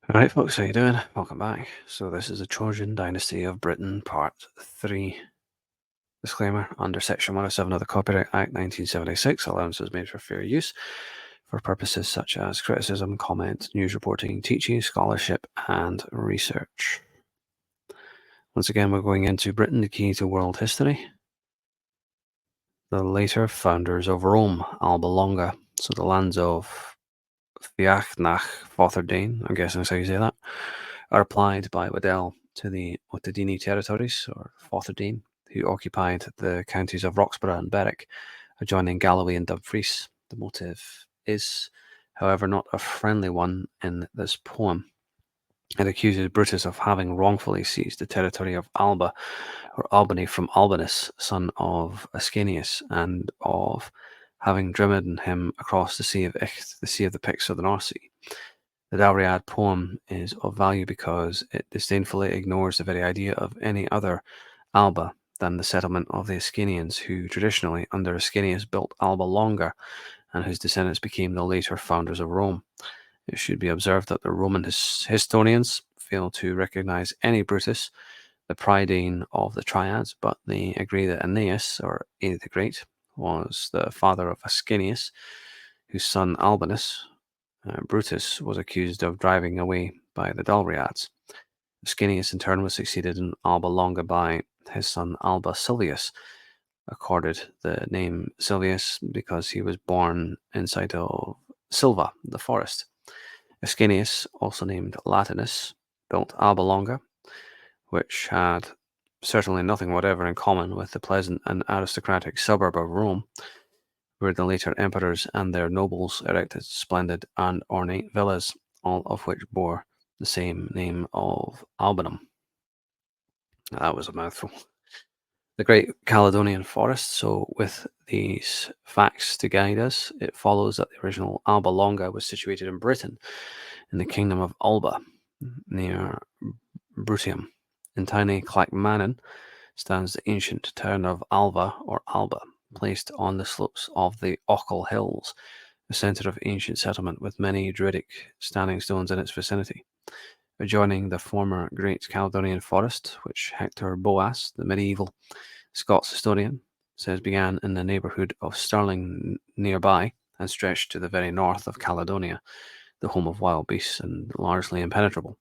All right, folks, how you doing? Welcome back. So this is the Trojan Dynasty of Britain, Part 3. Disclaimer, under Section 107 of the Copyright Act 1976, allowance is made for fair use for purposes such as criticism, comment, news reporting, teaching, scholarship, and research. Once again, we're going into Britain, the key to world history. The later founders of Rome, Alba Longa, so the lands of Fiachnach Fotherdain, I'm guessing that's how you say that, are applied by Waddell to the Ottadini territories, or Fotherdain, who occupied the counties of Roxburgh and Berwick, adjoining Galloway and Dumfries. The motive is, however, not a friendly one in this poem. It accuses Brutus of having wrongfully seized the territory of Alba, or Albany, from Albanus, son of Ascanius, and of having driven him across the Sea of Icht, the Sea of the Picts of the North Sea. The Dalriad poem is of value because it disdainfully ignores the very idea of any other Alba than the settlement of the Ascanians, who traditionally, under Ascanius, built Alba Longa, and whose descendants became the later founders of Rome. It should be observed that the Roman historians fail to recognize any Brutus, the Prydain of the Triads, but they agree that Aeneas, or A the Great, was the father of Ascanius, whose son Albinus, Brutus, was accused of driving away by the Dalriads. Ascanius, in turn, was succeeded in Alba Longa by his son Alba Silvius, accorded the name Silvius because he was born inside of Silva, the forest. Ascanius, also named Latinus, built Alba Longa, which had certainly nothing whatever in common with the pleasant and aristocratic suburb of Rome, where the later emperors and their nobles erected splendid and ornate villas, all of which bore the same name of Albanum. That was a mouthful. The Great Caledonian Forest. So, with these facts to guide us, it follows that the original Alba Longa was situated in Britain, in the kingdom of Alba, near Brutium. In tiny Clackmannan stands the ancient town of Alva, or Alba, placed on the slopes of the Ochil Hills, a centre of ancient settlement with many Druidic standing stones in its vicinity. Adjoining the former Great Caledonian Forest, which Hector Boas, the medieval Scots historian, says began in the neighbourhood of Stirling nearby and stretched to the very north of Caledonia, the home of wild beasts and largely impenetrable.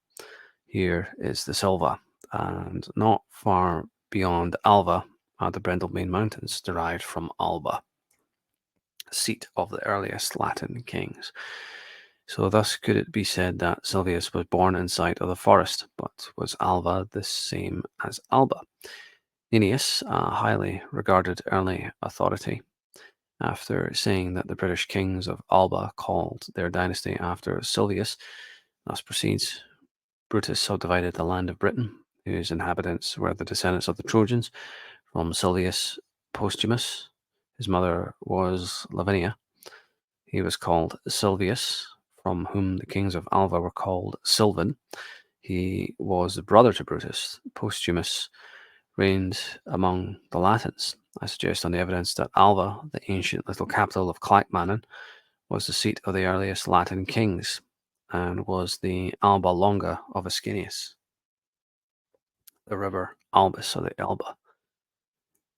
Here is the Silva, and not far beyond Alva are the Brindlebean Mountains, derived from Alba, seat of the earliest Latin kings. So thus could it be said that Silvius was born in sight of the forest, but was Alva the same as Alba? Nennius, a highly regarded early authority, after saying that the British kings of Alba called their dynasty after Silvius, thus proceeds: Brutus subdivided the land of Britain, whose inhabitants were the descendants of the Trojans, from Silvius Posthumus. His mother was Lavinia. He was called Silvius, from whom the kings of Alva were called Silvan. He was the brother to Brutus. Posthumus reigned among the Latins. I suggest on the evidence that Alva, the ancient little capital of Clackmannan, was the seat of the earliest Latin kings, and was the Alba Longa of Ascanius, the river Albis, or the Elba.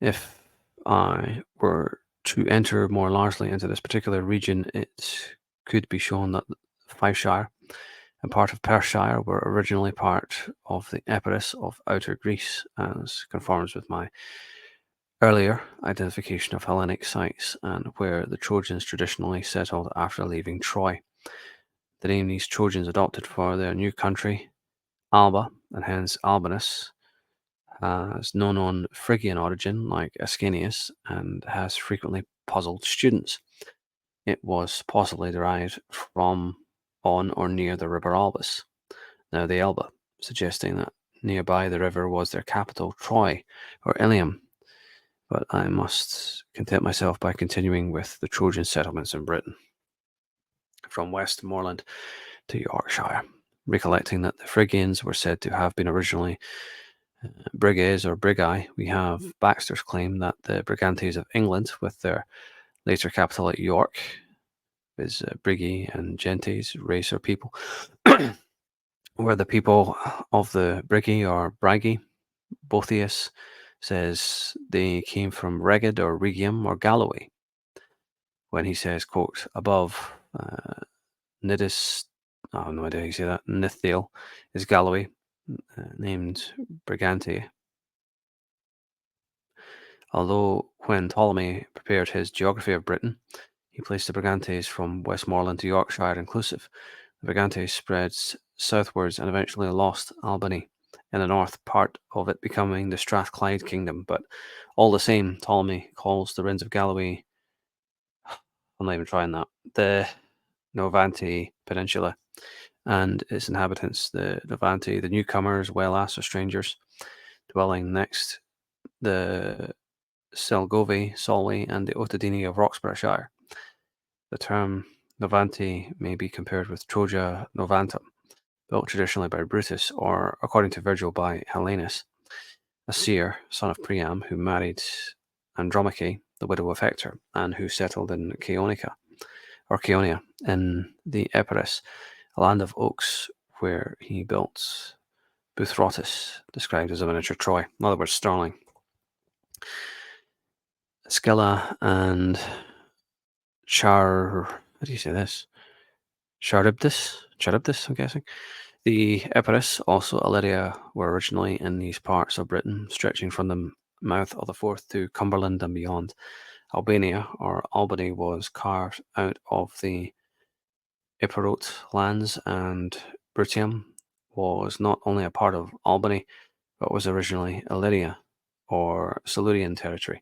If I were to enter more largely into this particular region, it could be shown that Fifeshire and part of Perthshire were originally part of the Epirus of Outer Greece, as conforms with my earlier identification of Hellenic sites, and where the Trojans traditionally settled after leaving Troy. The name these Trojans adopted for their new country, Alba, and hence Albanus, has no known Phrygian origin like Ascanius, and has frequently puzzled students. It was possibly derived from, on, or near the river Albis, now the Elbe, suggesting that nearby the river was their capital, Troy, or Ilium. But I must content myself by continuing with the Trojan settlements in Britain, from Westmoreland to Yorkshire, recollecting that the Phrygians were said to have been originally Briges or Brigi. We have Baxter's claim that the Brigantes of England, with their later capital at York, is Brigi and Gentes, race or people, where the people of the Brigi or Bragi, Boethius says they came from Reged or Regium or Galloway, when he says, quote, above Nidus, I have no idea how you say that, Nithil is Galloway, named Brigante. Although when Ptolemy prepared his geography of Britain, he placed the Brigantes from Westmoreland to Yorkshire inclusive. The Brigantes spreads southwards and eventually lost Albany in the north, part of it becoming the Strathclyde kingdom. But all the same, Ptolemy calls the Rins of Galloway, I'm not even trying that, the Novantae Peninsula, and its inhabitants, the Novantae, the newcomers, well-ass or strangers, dwelling next the Selgovae, Solway, and the Ottadini of Roxburghshire. The term Novantae may be compared with Troja Novantum, built traditionally by Brutus, or, according to Virgil, by Helenus, a seer, son of Priam, who married Andromache, the widow of Hector, and who settled in Chaonia, in the Epirus, a land of oaks, where he built Buthrotus, described as a miniature Troy. In other words, Sterling. Scylla and how do you say this? Charybdis, I'm guessing. The Epirus, also Illyria, were originally in these parts of Britain, stretching from the mouth of the Forth to Cumberland and beyond. Albania, or Albany, was carved out of the Epirote lands, and Brutium was not only a part of Albany, but was originally Illyria, or Silurian territory.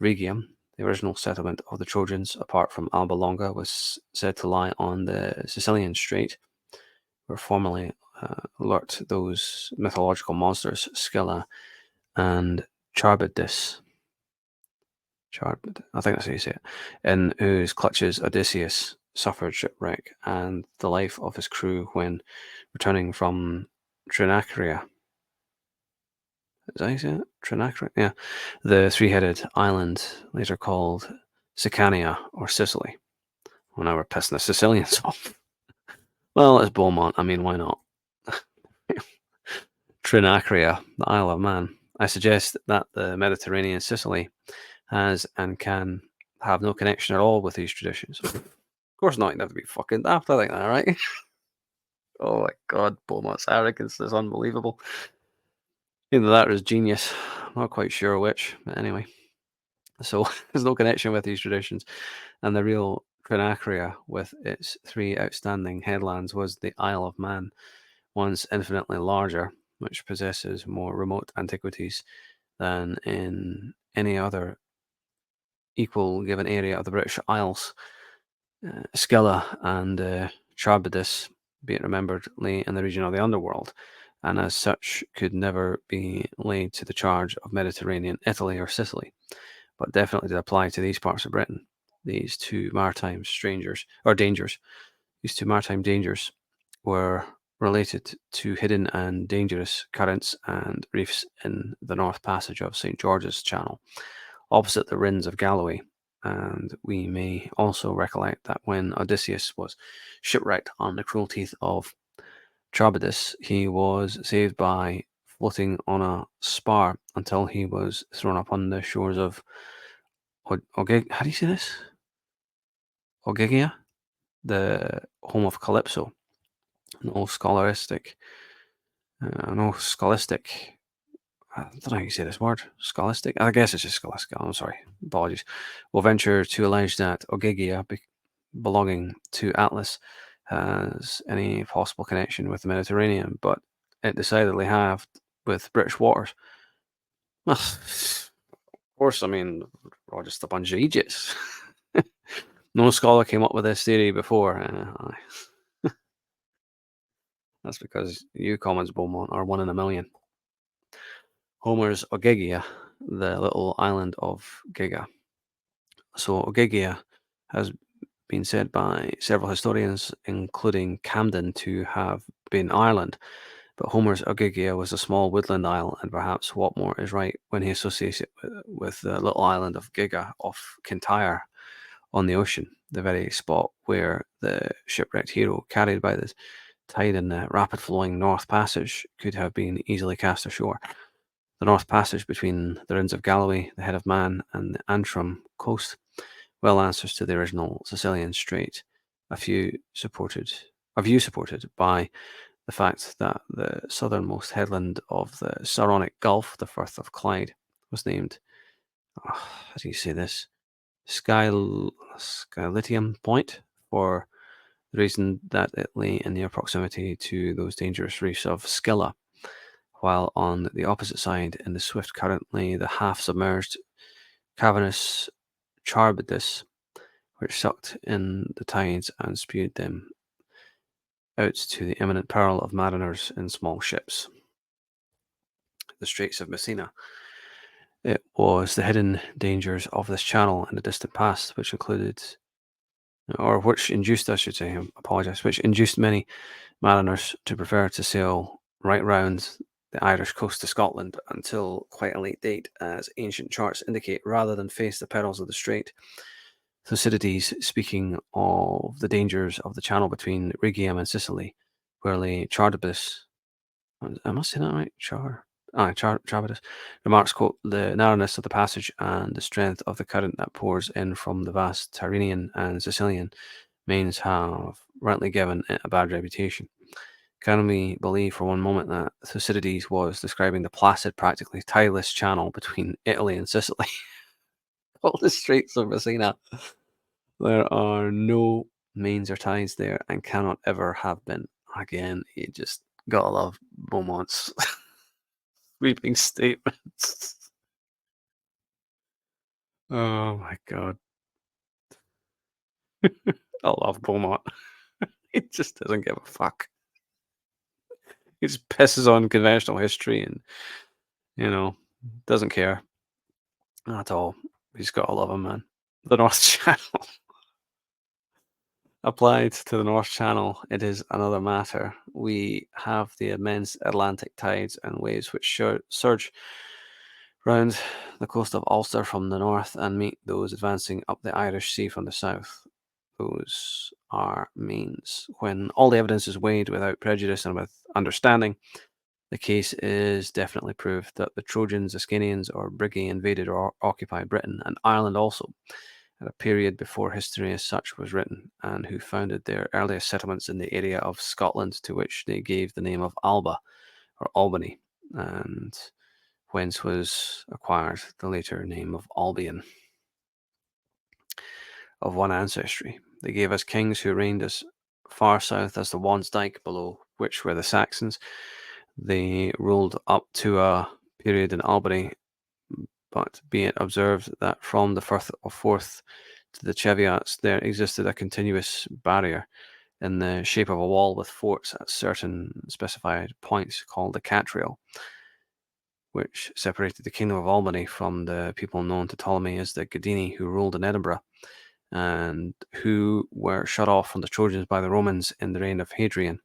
Rhegium, the original settlement of the Trojans, apart from Alba Longa, was said to lie on the Sicilian Strait, where formerly lurked those mythological monsters, Scylla and Charybdis. I think that's how you say it. In whose clutches Odysseus suffered shipwreck and the life of his crew when returning from Trinacria. Is that how you say it? Trinacria? Yeah. The three-headed island, later called Sicania or Sicily. Well, now we're pissing the Sicilians off. Well, it's Beaumont. I mean, why not? Trinacria, the Isle of Man. I suggest that the Mediterranean Sicily has and can have no connection at all with these traditions. Of course not, you'd have to be fucking daft, I think that, right? Oh my god, Beaumont's arrogance is unbelievable. Either that or his genius. I'm not quite sure which, but anyway. So there's no connection with these traditions. And the real Trinacria, with its three outstanding headlands, was the Isle of Man, once infinitely larger, which possesses more remote antiquities than in any other equal given area of the British Isles. Scylla and Charybdis, be it remembered, lay in the region of the underworld, and as such could never be laid to the charge of Mediterranean Italy or Sicily, but definitely did apply to these parts of Britain. These two maritime dangers were related to hidden and dangerous currents and reefs in the North Passage of St. George's Channel, opposite the Rins of Galloway. And we may also recollect that when Odysseus was shipwrecked on the cruel teeth of Charybdis, he was saved by floating on a spar until he was thrown up on the shores of how do you say this? Ogygia, the home of Calypso. No scholastic, no scholastic. I don't know how you say this word. Scholastic? I guess it's just scholastic. I'm sorry. Apologies. Will venture to allege that Ogygia, belonging to Atlas, has any possible connection with the Mediterranean, but it decidedly have with British waters. Well, of course, I mean, we're just a bunch of idiots. No scholar came up with this theory before. That's because you Commons Beaumont are one in a million. Homer's Ogygia, the little island of Giga. So Ogygia has been said by several historians, including Camden, to have been Ireland, but Homer's Ogygia was a small woodland isle, and perhaps Watmore is right when he associates it with the little island of Giga off Kintyre on the ocean, the very spot where the shipwrecked hero, carried by the tied in the rapid-flowing North Passage could have been easily cast ashore. The North Passage between the Ruins of Galloway, the Head of Man, and the Antrim coast well answers to the original Sicilian Strait, a view supported by the fact that the southernmost headland of the Saronic Gulf, the Firth of Clyde, was named, how do you say this, Skylitium Point, for the reason that it lay in near proximity to those dangerous reefs of Scylla, while on the opposite side, in the swift current, lay the half-submerged cavernous Charybdis, which sucked in the tides and spewed them out to the imminent peril of mariners in small ships. The Straits of Messina. It was the hidden dangers of this channel in the distant past which induced, I should say, which induced many mariners to prefer to sail right round the Irish coast to Scotland until quite a late date, as ancient charts indicate, rather than face the perils of the strait. Thucydides, speaking of the dangers of the channel between Rhegium and Sicily, where lay Charybdis, I must say that right, Charybdis, remarks, quote, the narrowness of the passage and the strength of the current that pours in from the vast Tyrrhenian and Sicilian mains have rightly given it a bad reputation. Can we believe for one moment that Thucydides was describing the placid, practically tideless channel between Italy and Sicily? All the Straits of Messina. There are no mains or ties there and cannot ever have been. Again, you just gotta love Beaumont's sweeping statements. Oh my god. I love Beaumont. He just doesn't give a fuck. He just pisses on conventional history and, doesn't care at all. He's gotta love him, man. The North Channel. Applied to the North Channel, it is another matter. We have the immense Atlantic tides and waves which surge round the coast of Ulster from the north and meet those advancing up the Irish Sea from the south. Those are means. When all the evidence is weighed without prejudice and with understanding, the case is definitely proved that the Trojans, Ascanians, or Brigi invaded or occupied Britain and Ireland also, at a period before history as such was written, and who founded their earliest settlements in the area of Scotland, to which they gave the name of Alba, or Albany, and whence was acquired the later name of Albion. Of one ancestry, they gave us kings who reigned as far south as the Wansdyke, below which were the Saxons. They ruled up to a period in Albany, but be it observed that from the Firth of Forth to the Cheviots there existed a continuous barrier in the shape of a wall with forts at certain specified points called the Catriel, which separated the kingdom of Albany from the people known to Ptolemy as the Gadini, who ruled in Edinburgh, and who were shut off from the Trojans by the Romans in the reign of Hadrian.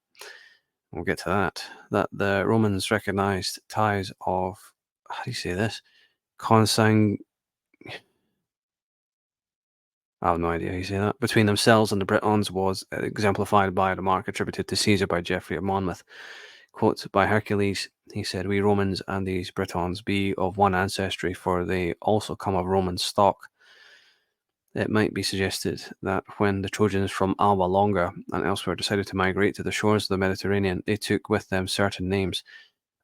We'll get to that the Romans recognized ties of, how do you say this? I have no idea how you say that. Between themselves and the Britons was exemplified by a remark attributed to Caesar by Geoffrey of Monmouth. Quote, by Hercules, he said, we Romans and these Britons be of one ancestry, for they also come of Roman stock. It might be suggested that when the Trojans from Alba Longa and elsewhere decided to migrate to the shores of the Mediterranean, they took with them certain names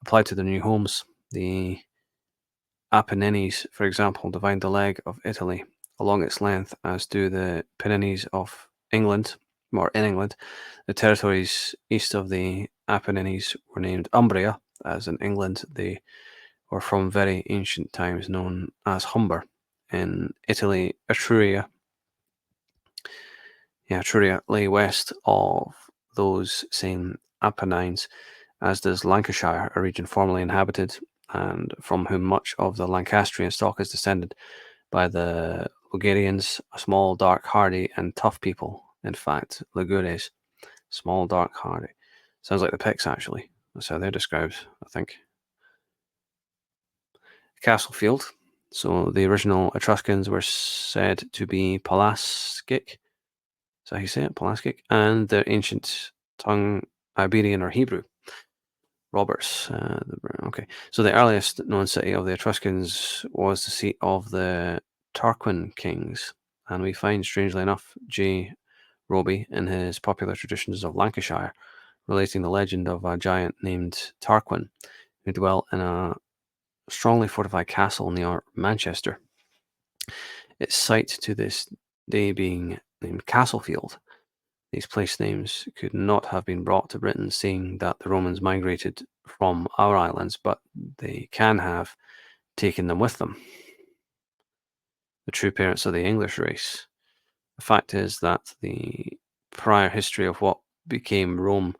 applied to their new homes. The Apennines, for example, divide the leg of Italy along its length, as do the Pennines of England, or in England. The territories east of the Apennines were named Umbria, as in England they were from very ancient times known as Humber. In Italy, Etruria lay west of those same Apennines, as does Lancashire, a region formerly inhabited, and from whom much of the Lancastrian stock is descended, by the Ligurians, a small, dark, hardy, and tough people. In fact, Ligures, small, dark, hardy. Sounds like the Picts, actually. That's how they're described, I think. Castlefield. So the original Etruscans were said to be Pelasgic. Is that how you say it? Pelasgic. And their ancient tongue Iberian or Hebrew. Roberts. Okay, so the earliest known city of the Etruscans was the seat of the Tarquin kings, and we find, strangely enough, J. Roby in his Popular Traditions of Lancashire, relating the legend of a giant named Tarquin who dwelt in a strongly fortified castle near Manchester. Its site to this day being named Castlefield. These place names could not have been brought to Britain, seeing that the Romans migrated from our islands, but they can have taken them with them. The true parents of the English race. The fact is that the prior history of what became Rome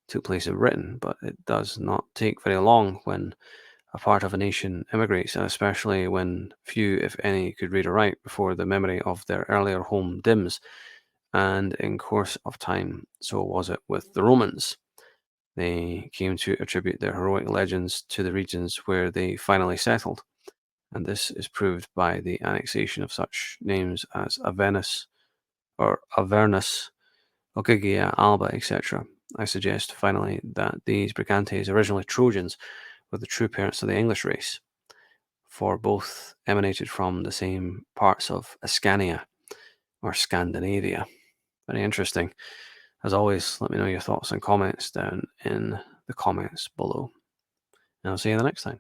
took place in Britain, but it does not take very long when a part of a nation immigrates, and especially when few, if any, could read or write before the memory of their earlier home dims. And in course of time, so was it with the Romans. They came to attribute their heroic legends to the regions where they finally settled, and this is proved by the annexation of such names as Avernus or Avernus, Ogygia, Alba, etc. I suggest finally that these Brigantes, originally Trojans, were the true parents of the English race, for both emanated from the same parts of Ascania or Scandinavia. Very interesting. As always, let me know your thoughts and comments down in the comments below. And I'll see you the next time.